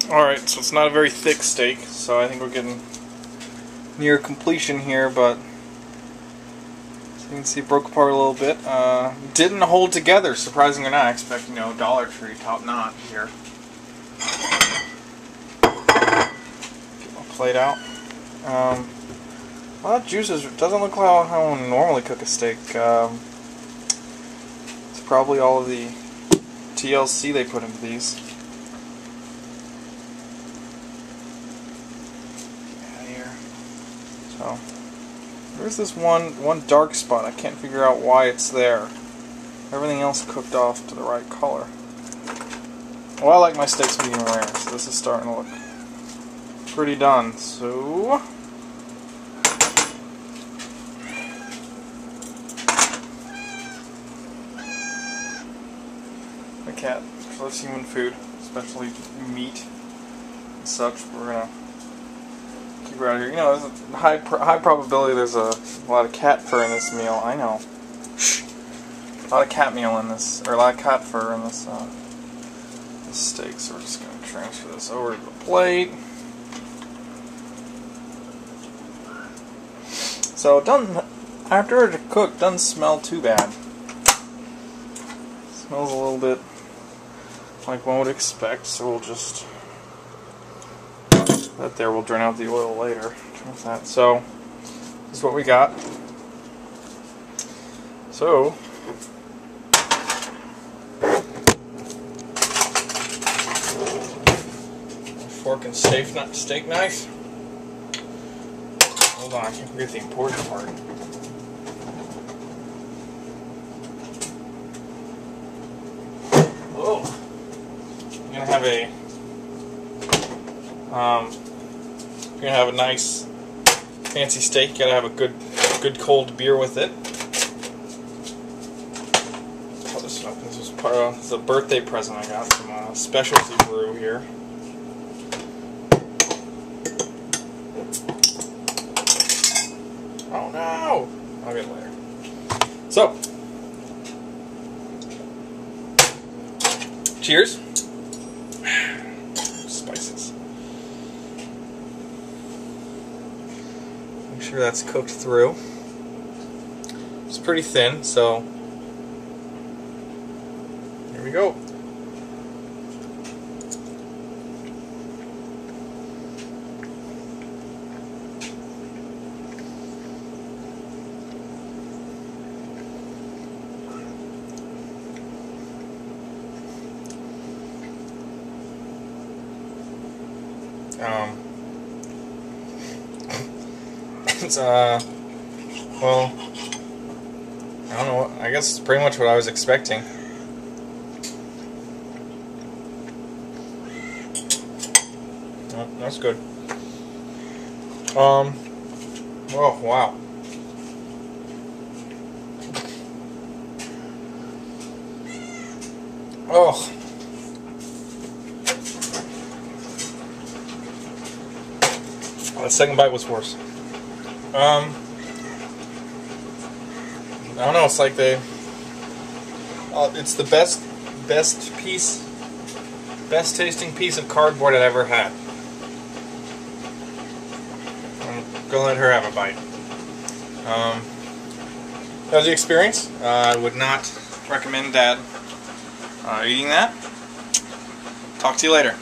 Alright, so it's not a very thick steak, so I think we're getting near completion here, but as you can see, it broke apart a little bit. Didn't hold together, surprising or not. I expect, Dollar Tree top knot here. Get my plate out. A lot of juices. It doesn't look like how I normally cook a steak. It's probably all of the TLC they put into these. So there's this one dark spot. I can't figure out why it's there. Everything else cooked off to the right color. Well, I like my steaks medium rare, so this is starting to look pretty done. So the cat loves human food, especially meat and such. We're gonna keep her out here. There's a high probability there's a lot of cat fur in this meal. I know. A lot of cat meal in this, or a lot of cat fur in this steak. So we're just gonna transfer this over to the plate. So after it cooked, doesn't smell too bad. Smells a little bit like one would expect. So we'll just that there. We'll drain out the oil later. So this is what we got. So fork and steak knife. Hold on, I can't forget the important part. Oh, I'm gonna have a nice fancy steak. You gotta have a good cold beer with it. Pull this up. This is a birthday present I got from a specialty brew here. Oh no! I'll get it later. So, cheers. Spices. Make sure that's cooked through. It's pretty thin, so here we go. It's well, I don't know. I guess it's pretty much what I was expecting. Oh, that's good. Oh wow. Oh. The second bite was worse. I don't know. It's like it's the best tasting piece of cardboard I've ever had. I'm gonna let her have a bite. That was the experience. I would not recommend Dad eating that. Talk to you later.